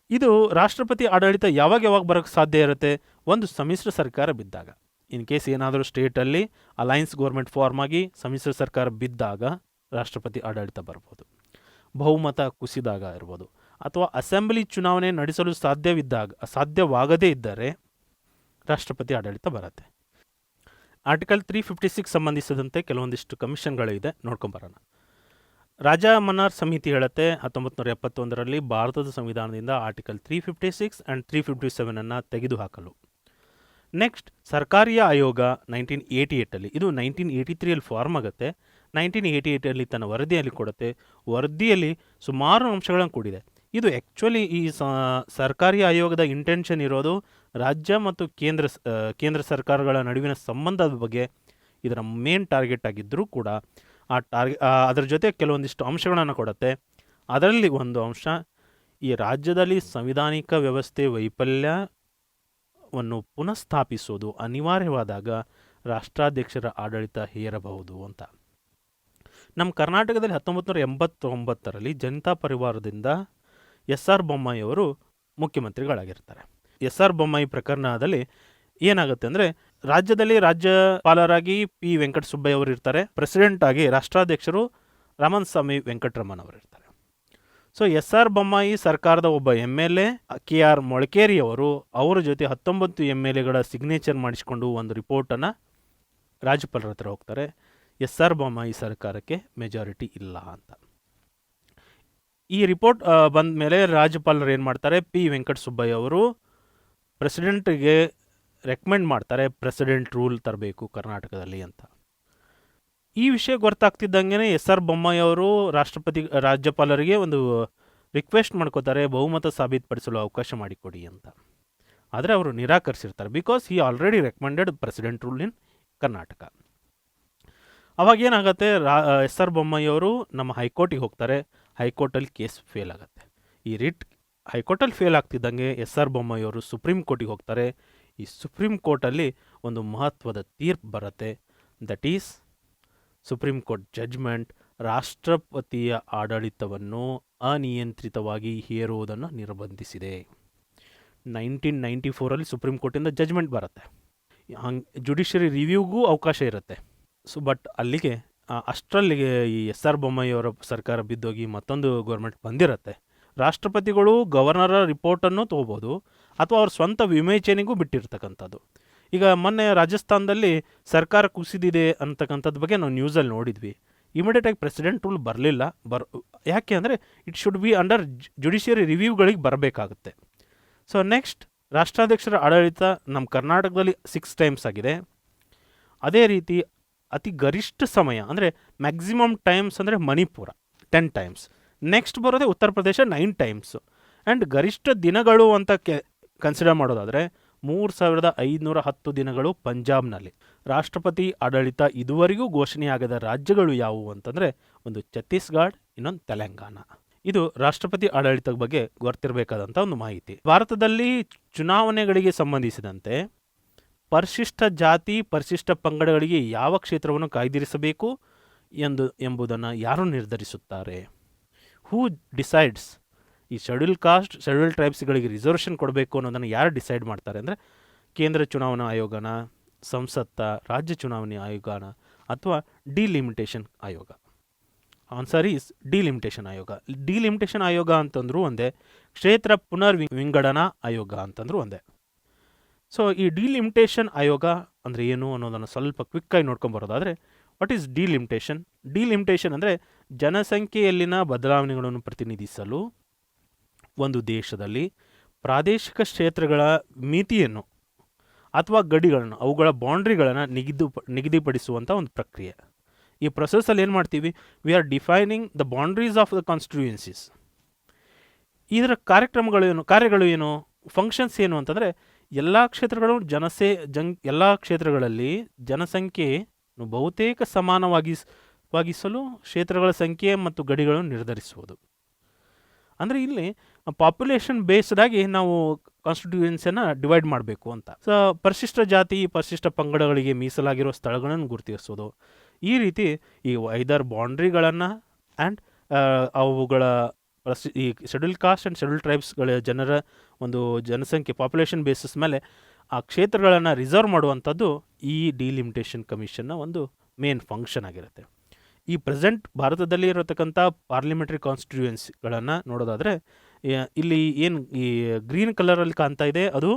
ಇದು ರಾಷ್ಟ್ರಪತಿ ಆಡಳಿತ ಯಾವಾಗ ಬರೋಕ್ಕೆ ಸಾಧ್ಯ ಇರುತ್ತೆ? ಒಂದು ಸಮ್ಮಿಶ್ರ ಸರ್ಕಾರ ಬಿದ್ದಾಗ. ಇನ್ ಕೇಸ್ ಏನಾದರೂ ಸ್ಟೇಟಲ್ಲಿ ಅಲೈನ್ಸ್ ಗೌರ್ಮೆಂಟ್ ಫಾರ್ಮ್ ಆಗಿ ಸಮ್ಮಿಶ್ರ ಸರ್ಕಾರ ಬಿದ್ದಾಗ ರಾಷ್ಟ್ರಪತಿ ಆಡಳಿತ ಬರ್ಬೋದು. ಬಹುಮತ ಕುಸಿದಾಗ ಇರ್ಬೋದು, ಅಥವಾ ಅಸೆಂಬ್ಲಿ ಚುನಾವಣೆ ನಡೆಸಲು ಸಾಧ್ಯವಾಗದೇ ಇದ್ದರೆ ರಾಷ್ಟ್ರಪತಿ ಆಡಳಿತ ಬರುತ್ತೆ. ಆರ್ಟಿಕಲ್ 356 ಸಂಬಂಧಿಸಿದಂತೆ ಕೆಲವೊಂದಿಷ್ಟು ಕಮಿಷನ್ಗಳಿದೆ, ನೋಡ್ಕೊಂಬರೋಣ. ರಾಜಾ ಮನ್ನಾರ್ ಸಮಿತಿ ಹೇಳುತ್ತೆ 1971ರಲ್ಲಿ ಭಾರತದ ಸಂವಿಧಾನದಿಂದ ಆರ್ಟಿಕಲ್ 356 ಆ್ಯಂಡ್ 357 ತೆಗೆದುಹಾಕಲು. ನೆಕ್ಸ್ಟ್ ಸರ್ಕಾರಿಯ ಆಯೋಗ 1988ಅಲ್ಲಿ, ಇದು 1983 ಫಾರ್ಮ್ ಆಗುತ್ತೆ. 1988 ತನ್ನ ವರದಿಯಲ್ಲಿ ಕೊಡುತ್ತೆ. ವರದಿಯಲ್ಲಿ ಸುಮಾರು ಅಂಶಗಳನ್ನು ಕೂಡಿದೆ. ಇದು ಆ್ಯಕ್ಚುಲಿ ಈ ಸರ್ಕಾರಿ ಆಯೋಗದ ಇಂಟೆನ್ಷನ್ ಇರೋದು ರಾಜ್ಯ ಮತ್ತು ಕೇಂದ್ರ ಸರ್ಕಾರಗಳ ನಡುವಿನ ಸಂಬಂಧದ ಬಗ್ಗೆ ಇದರ ಮೇನ್ ಟಾರ್ಗೆಟ್ ಆಗಿದ್ದರೂ ಕೂಡ ಅದರ ಜೊತೆ ಕೆಲವೊಂದಿಷ್ಟು ಅಂಶಗಳನ್ನು ಕೊಡುತ್ತೆ. ಅದರಲ್ಲಿ ಒಂದು ಅಂಶ, ಈ ರಾಜ್ಯದಲ್ಲಿ ಸಂವಿಧಾನಿಕ ವ್ಯವಸ್ಥೆ ವೈಫಲ್ಯವನ್ನು ಪುನಃಸ್ಥಾಪಿಸೋದು ಅನಿವಾರ್ಯವಾದಾಗ ರಾಷ್ಟ್ರಾಧ್ಯಕ್ಷರ ಆಡಳಿತ ಹೇರಬಹುದು ಅಂತ. ನಮ್ಮ ಕರ್ನಾಟಕದಲ್ಲಿ 1989ರಲ್ಲಿ ಜನತಾ ಪರಿವಾರದಿಂದ ಎಸ್.ಆರ್. ಬೊಮ್ಮಾಯಿ ಅವರು ಮುಖ್ಯಮಂತ್ರಿಗಳಾಗಿರ್ತಾರೆ. ಎಸ್.ಆರ್. ಬೊಮ್ಮಾಯಿ ಪ್ರಕರಣದಲ್ಲಿ ಏನಾಗುತ್ತೆ ಅಂದರೆ, ರಾಜ್ಯದಲ್ಲಿ ರಾಜ್ಯಪಾಲರಾಗಿ ಪಿ ವೆಂಕಟಸುಬ್ಬಯ್ಯ ಅವರು ಇರ್ತಾರೆ. ಪ್ರೆಸಿಡೆಂಟ್ ಆಗಿ ರಾಷ್ಟ್ರಾಧ್ಯಕ್ಷರು ರಾಮಸ್ವಾಮಿ ವೆಂಕಟರಮಣ ಅವರು ಇರ್ತಾರೆ. ಸೊ ಎಸ್.ಆರ್. ಬೊಮ್ಮಾಯಿ ಸರ್ಕಾರದ ಒಬ್ಬ MLA, KR ಮೊಳಕೇರಿ ಅವರು ಅವರ ಜೊತೆ 19 MLAಗಳ ಸಿಗ್ನೇಚರ್ ಮಾಡಿಸಿಕೊಂಡು ಒಂದು ರಿಪೋರ್ಟನ್ನು ರಾಜ್ಯಪಾಲರ ಹತ್ರ ಹೋಗ್ತಾರೆ. ಎಸ್.ಆರ್. ಬೊಮ್ಮಾಯಿ ಸರ್ಕಾರಕ್ಕೆ ಮೆಜಾರಿಟಿ ಇಲ್ಲ ಅಂತ. ಈ ರಿಪೋರ್ಟ್ ಬಂದ ಮೇಲೆ ರಾಜ್ಯಪಾಲರು ಏನು ಮಾಡ್ತಾರೆ, ಪಿ ವೆಂಕಟಸುಬ್ಬಯ್ಯ ಅವರು ಪ್ರೆಸಿಡೆಂಟ್ಗೆ ರೆಕಮೆಂಡ್ ಮಾಡ್ತಾರೆ, ಪ್ರೆಸಿಡೆಂಟ್ ರೂಲ್ ತರಬೇಕು ಕರ್ನಾಟಕದಲ್ಲಿ ಅಂತ. ಈ ವಿಷಯ ಗೊತ್ತಾಗ್ತಿದ್ದಂಗೆ ಎಸ್.ಆರ್. ಬೊಮ್ಮಾಯಿ ಅವರು ರಾಜ್ಯಪಾಲರಿಗೆ ಒಂದು ರಿಕ್ವೆಸ್ಟ್ ಮಾಡ್ಕೋತಾರೆ, ಬಹುಮತ ಸಾಬೀತುಪಡಿಸಲು ಅವಕಾಶ ಮಾಡಿಕೊಡಿ ಅಂತ. ಆದರೆ ಅವರು ನಿರಾಕರಿಸಿರ್ತಾರೆ, because he already recommended president rule in Karnataka. ಅವಾಗ ಏನಾಗುತ್ತೆ, ಎಸ್.ಆರ್. ಬೊಮ್ಮಾಯಿ ಅವರು ನಮ್ಮ ಹೈಕೋರ್ಟಿಗೆ ಹೋಗ್ತಾರೆ. ಹೈಕೋರ್ಟಲ್ಲಿ ಕೇಸ್ ಫೇಲ್ ಆಗುತ್ತೆ. ಈ ರಿಟ್ ಹೈಕೋರ್ಟಲ್ಲಿ ಫೇಲ್ ಆಗ್ತಿದ್ದಂಗೆ ಎಸ್.ಆರ್. ಬೊಮ್ಮಾಯಿ ಅವರು ಸುಪ್ರೀಂ ಕೋರ್ಟಿಗೆ ಹೋಗ್ತಾರೆ. ಈ ಸುಪ್ರೀಂ ಕೋರ್ಟಲ್ಲಿ ಒಂದು ಮಹತ್ವದ ತೀರ್ಪು ಬರುತ್ತೆ. That is supreme court judgement ರಾಷ್ಟ್ರಪತಿಯ ಆಡಳಿತವನ್ನು ಅನಿಯಂತ್ರಿತವಾಗಿ ಹೇರುವುದನ್ನು ನಿರ್ಬಂಧಿಸಿದೆ. 1994ರಲ್ಲಿ ಸುಪ್ರೀಂ ಕೋರ್ಟಿಂದ ಜಡ್ಜ್ಮೆಂಟ್ ಬರುತ್ತೆ. ಜುಡಿಷಿಯರಿ ರಿವ್ಯೂಗೂ ಅವಕಾಶ ಇರುತ್ತೆ. ಸೊ ಬಟ್ ಅಲ್ಲಿಗೆ ಅಷ್ಟರಲ್ಲಿಗೆ ಈ ಎಸ್.ಆರ್. ಬೊಮ್ಮಾಯಿ ಅವರ ಸರ್ಕಾರ ಬಿದ್ದೋಗಿ ಮತ್ತೊಂದು ಗೌರ್ಮೆಂಟ್ ಬಂದಿರುತ್ತೆ. ರಾಷ್ಟ್ರಪತಿಗಳು ಗವರ್ನರ ರಿಪೋರ್ಟನ್ನು ತೊಗೋಬೋದು ಅಥವಾ ಅವ್ರ ಸ್ವಂತ ವಿವೇಚನೆಗೂ ಬಿಟ್ಟಿರ್ತಕ್ಕಂಥದ್ದು. ಈಗ ಮೊನ್ನೆ ರಾಜಸ್ಥಾನದಲ್ಲಿ ಸರ್ಕಾರ ಕುಸಿದಿದೆ ಅಂತಕ್ಕಂಥದ್ದು ಬಗ್ಗೆ ನಾವು ನ್ಯೂಸಲ್ಲಿ ನೋಡಿದ್ವಿ. ಇಮಿಡಿಯೇಟಾಗಿ ಪ್ರೆಸಿಡೆಂಟ್ ರೂಲ್ ಬರಲಿಲ್ಲ. ಯಾಕೆ ಅಂದರೆ it should be under judiciary ರಿವ್ಯೂಗಳಿಗೆ ಬರಬೇಕಾಗುತ್ತೆ. ಸೊ ನೆಕ್ಸ್ಟ್, ರಾಷ್ಟ್ರಾಧ್ಯಕ್ಷರ ಆಡಳಿತ ನಮ್ಮ ಕರ್ನಾಟಕದಲ್ಲಿ 6 ಟೈಮ್ಸ್ ಆಗಿದೆ. ಅದೇ ರೀತಿ ಅತಿ ಗರಿಷ್ಠ ಸಮಯ ಅಂದರೆ ಮ್ಯಾಕ್ಸಿಮಮ್ ಟೈಮ್ಸ್ ಅಂದರೆ ಮಣಿಪುರ 10 ಟೈಮ್ಸ್. ನೆಕ್ಸ್ಟ್ ಬರೋದೇ ಉತ್ತರ ಪ್ರದೇಶ 9 ಟೈಮ್ಸು. ಆ್ಯಂಡ್ ಗರಿಷ್ಠ ದಿನಗಳು ಅಂತ ಕನ್ಸಿಡರ್ ಮಾಡೋದಾದರೆ 3510 ದಿನಗಳು ಪಂಜಾಬ್ನಲ್ಲಿ. ರಾಷ್ಟ್ರಪತಿ ಆಡಳಿತ ಇದುವರೆಗೂ ಘೋಷಣೆಯಾಗದ ರಾಜ್ಯಗಳು ಯಾವುವು ಅಂತಂದರೆ ಒಂದು ಛತ್ತೀಸ್ಗಢ, ಇನ್ನೊಂದು ತೆಲಂಗಾಣ. ಇದು ರಾಷ್ಟ್ರಪತಿ ಆಡಳಿತದ ಬಗ್ಗೆ ಗೊತ್ತಿರಬೇಕಾದಂಥ ಒಂದು ಮಾಹಿತಿ. ಭಾರತದಲ್ಲಿ ಚುನಾವಣೆಗಳಿಗೆ ಸಂಬಂಧಿಸಿದಂತೆ ಪರಿಶಿಷ್ಟ ಜಾತಿ ಪರಿಶಿಷ್ಟ ಪಂಗಡಗಳಿಗೆ ಯಾವ ಕ್ಷೇತ್ರವನ್ನು ಕಾಯ್ದಿರಿಸಬೇಕು ಎಂಬುದನ್ನು ಯಾರು ನಿರ್ಧರಿಸುತ್ತಾರೆ? ಹೂ ಡಿಸೈಡ್ಸ್? ಈ ಶೆಡ್ಯೂಲ್ ಕಾಸ್ಟ್ ಶೆಡ್ಯೂಲ್ ಟ್ರೈಬ್ಸ್ಗಳಿಗೆ ರಿಸರ್ವೇಷನ್ ಕೊಡಬೇಕು ಅನ್ನೋದನ್ನು ಯಾರು ಡಿಸೈಡ್ ಮಾಡ್ತಾರೆ ಅಂದರೆ ಕೇಂದ್ರ ಚುನಾವಣಾ ಆಯೋಗನ, ಸಂಸತ್ತ, ರಾಜ್ಯ ಚುನಾವಣೆ ಆಯೋಗನ ಅಥವಾ ಡಿಲಿಮಿಟೇಷನ್ ಆಯೋಗ? ಆನ್ಸರ್ ಈಸ್ ಡಿಲಿಮಿಟೇಷನ್ ಆಯೋಗ. ಡಿಲಿಮಿಟೇಷನ್ ಆಯೋಗ ಅಂತಂದ್ರೂ ಒಂದೇ, ಕ್ಷೇತ್ರ ಪುನರ್ವಿಂಗಡನಾ ಆಯೋಗ ಅಂತಂದ್ರೂ ಒಂದೇ. ಸೊ ಈ ಡಿಲಿಮಿಟೇಷನ್ ಆಯೋಗ ಅಂದರೆ ಏನು ಅನ್ನೋದನ್ನು ಸ್ವಲ್ಪ ಕ್ವಿಕ್ಕಾಗಿ ನೋಡ್ಕೊಂಬರೋದಾದರೆ, ವಾಟ್ ಈಸ್ ಡಿಲಿಮಿಟೇಷನ್? ಡಿಲಿಮಿಟೇಷನ್ ಅಂದರೆ ಜನಸಂಖ್ಯೆಯಲ್ಲಿನ ಬದಲಾವಣೆಗಳನ್ನು ಪ್ರತಿನಿಧಿಸಲು ಒಂದು ದೇಶದಲ್ಲಿ ಪ್ರಾದೇಶಿಕ ಕ್ಷೇತ್ರಗಳ ಮಿತಿಯನ್ನು ಅಥವಾ ಗಡಿಗಳನ್ನು, ಅವುಗಳ ಬೌಂಡ್ರಿಗಳನ್ನು ನಿಗದಿಪಡಿಸುವಂಥ ಒಂದು ಪ್ರಕ್ರಿಯೆ. ಈ ಪ್ರೊಸೆಸಲ್ಲಿ ಏನು ಮಾಡ್ತೀವಿ, we are defining the boundaries of the constituencies. ಇದರ ಕಾರ್ಯಗಳು ಏನು, ಫಂಕ್ಷನ್ಸ್ ಏನು ಅಂತಂದರೆ, ಎಲ್ಲ ಕ್ಷೇತ್ರಗಳು ಎಲ್ಲ ಕ್ಷೇತ್ರಗಳಲ್ಲಿ ಜನಸಂಖ್ಯೆಯನ್ನು ಬಹುತೇಕ ಸಮಾನವಾಗಿಸಲು ಕ್ಷೇತ್ರಗಳ ಸಂಖ್ಯೆ ಮತ್ತು ಗಡಿಗಳನ್ನು ನಿರ್ಧರಿಸುವುದು. ಅಂದರೆ ಇಲ್ಲಿ ಪಾಪ್ಯುಲೇಷನ್ ಬೇಸ್ಡ್ ಆಗಿ ನಾವು ಕಾನ್ಸ್ಟಿಟ್ಯೂಯೆನ್ಸಿಯನ್ನು ಡಿವೈಡ್ ಮಾಡಬೇಕು ಅಂತ. ಸೊ ಪರಿಶಿಷ್ಟ ಜಾತಿ ಪರಿಶಿಷ್ಟ ಪಂಗಡಗಳಿಗೆ ಮೀಸಲಾಗಿರೋ ಸ್ಥಳಗಳನ್ನು ಗುರುತಿಸೋದು. ಈ ರೀತಿ ಈ ಐದರ್ ಬೌಂಡ್ರಿಗಳನ್ನು ಆ್ಯಂಡ್ ಅವುಗಳ ಈ ಶೆಡ್ಯೂಲ್ ಕಾಸ್ಟ್ ಆ್ಯಂಡ್ ಶೆಡ್ಯೂಲ್ ಟ್ರೈಬ್ಸ್ಗಳ ಜನರ ಒಂದು ಜನಸಂಖ್ಯೆ ಪಾಪ್ಯುಲೇಷನ್ ಬೇಸಿಸ್ ಮೇಲೆ ಆ ಕ್ಷೇತ್ರಗಳನ್ನು ರಿಸರ್ವ್ ಮಾಡುವಂಥದ್ದು ಈ ಡಿಲಿಮಿಟೇಷನ್ ಕಮಿಷನ್ನ ಒಂದು ಮೇನ್ ಫಂಕ್ಷನ್ ಆಗಿರುತ್ತೆ. ಈ ಪ್ರೆಸೆಂಟ್ ಭಾರತದಲ್ಲಿ ಇರತಕ್ಕಂಥ ಪಾರ್ಲಿಮೆಂಟ್ರಿ ಕಾನ್ಸ್ಟಿಟ್ಯೂಯೆನ್ಸಿಗಳನ್ನು ನೋಡೋದಾದರೆ, ಇಲ್ಲಿ ಏನು ಈ ಗ್ರೀನ್ ಕಲರಲ್ಲಿ ಕಾಣ್ತಾ ಇದೆ ಅದು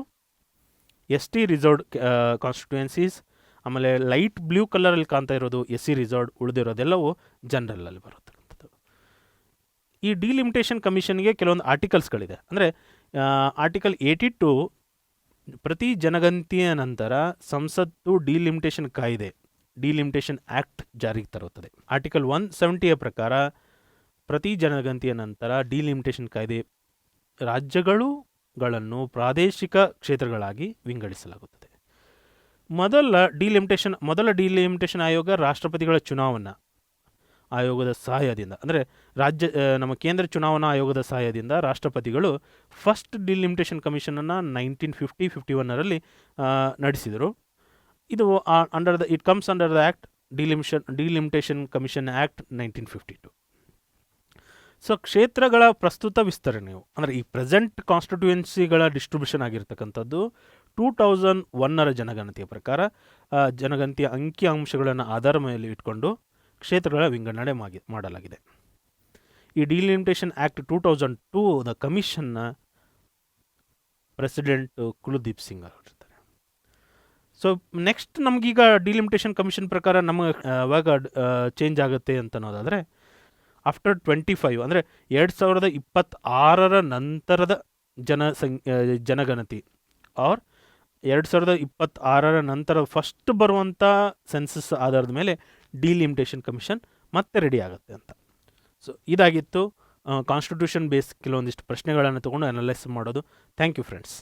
ST ರಿಸರ್ವ್ಡ್ ಕಾನ್ಸ್ಟಿಟ್ಯೂಯೆನ್ಸೀಸ್. ಆಮೇಲೆ ಲೈಟ್ ಬ್ಲೂ ಕಲರಲ್ಲಿ ಕಾಣ್ತಾ ಇರೋದು SC ರಿಸರ್ವ್ಡ್, ಉಳಿದಿರೋದೆಲ್ಲವೂ ಜನರಲಲ್ಲಿ ಬರುತ್ತಕ್ಕಂಥದ್ದು. ಈ ಡಿಲಿಮಿಟೇಷನ್ ಕಮಿಷನ್ಗೆ ಕೆಲವೊಂದು ಆರ್ಟಿಕಲ್ಸ್ಗಳಿದೆ. ಅಂದರೆ ಆರ್ಟಿಕಲ್ 82 ಪ್ರತಿ ಜನಗಣತಿಯ ನಂತರ ಸಂಸತ್ತು ಡಿಲಿಮಿಟೇಷನ್ ಕಾಯ್ದೆ ಡಿಲಿಮಿಟೇಷನ್ ಆ್ಯಕ್ಟ್ ಜಾರಿಗೆ ತರುತ್ತದೆ. ಆರ್ಟಿಕಲ್ 170ಯ ಪ್ರಕಾರ ಪ್ರತಿ ಜನಗಣತಿಯ ನಂತರ ಡಿಲಿಮಿಟೇಷನ್ ಕಾಯ್ದೆ ರಾಜ್ಯಗಳನ್ನು ಪ್ರಾದೇಶಿಕ ಕ್ಷೇತ್ರಗಳಾಗಿ ವಿಂಗಡಿಸಲಾಗುತ್ತದೆ. ಮೊದಲ ಡಿಲಿಮಿಟೇಷನ್ ಆಯೋಗ ರಾಷ್ಟ್ರಪತಿಗಳ ಚುನಾವಣಾ ಆಯೋಗದ ಸಹಾಯದಿಂದ, ಅಂದರೆ ನಮ್ಮ ಕೇಂದ್ರ ಚುನಾವಣಾ ಆಯೋಗದ ಸಹಾಯದಿಂದ ರಾಷ್ಟ್ರಪತಿಗಳು ಫಸ್ಟ್ ಡಿಲಿಮಿಟೇಷನ್ ಕಮಿಷನನ್ನು 1951ರಲ್ಲಿ ನಡೆಸಿದರು. ಇದು it comes under the act delimitation commission act 1952. So ಕ್ಷೇತ್ರಗಳ ಪ್ರಸ್ತುತ ವಿಸ್ತರಣೆಯು ಅಂದರೆ ಈ ಪ್ರೆಸೆಂಟ್ ಕಾನ್ಸ್ಟಿಟ್ಯೂಯೆನ್ಸಿಗಳ ಡಿಸ್ಟ್ರಿಬ್ಯೂಷನ್ ಆಗಿರ್ತಕ್ಕಂಥದ್ದು 2001ರ ಜನಗಣತಿಯ ಪ್ರಕಾರ ಜನಗಣತಿಯ ಅಂಕಿಅಂಶಗಳನ್ನು ಆಧಾರ ಮೇಲೆ ಇಟ್ಕೊಂಡು ಕ್ಷೇತ್ರಗಳ ವಿಂಗಡಣೆ ಮಾಡಲಾಗಿದೆ. ಈ ಡಿಲಿಮಿಟೇಷನ್ ಆ್ಯಕ್ಟ್ 2002ದ ಕಮಿಷನ್ನ ಪ್ರೆಸಿಡೆಂಟ್ ಕುಲದೀಪ್ ಸಿಂಗ್ ಅವರಿರ್ತಾರೆ. ಸೊ ನೆಕ್ಸ್ಟ್ ನಮಗೀಗ ಡಿಲಿಮಿಟೇಷನ್ ಕಮಿಷನ್ ಪ್ರಕಾರ ನಮಗೆ ಯಾವಾಗ ಚೇಂಜ್ ಆಗುತ್ತೆ ಅಂತ ಅನ್ನೋದಾದರೆ ಆಫ್ಟರ್ 25 ಅಂದರೆ 2026ರ ನಂತರದ ಜನಗಣತಿ ಆರ್ 2026ರ ನಂತರ ಫಸ್ಟ್ ಬರುವಂಥ ಸೆನ್ಸಸ್ ಆಧಾರದ ಮೇಲೆ ಡಿಲಿಮಿಟೇಷನ್ ಕಮಿಷನ್ ಮತ್ತೆ ರೆಡಿ ಆಗುತ್ತೆ ಅಂತ. ಸೊ ಇದಾಗಿತ್ತು ಕಾನ್ಸ್ಟಿಟ್ಯೂಷನ್ ಬೇಸ್ ಕೆಲವೊಂದಿಷ್ಟು ಪ್ರಶ್ನೆಗಳನ್ನು ತೊಗೊಂಡು ಅನಲೈಸ್ ಮಾಡೋದು. Thank you friends.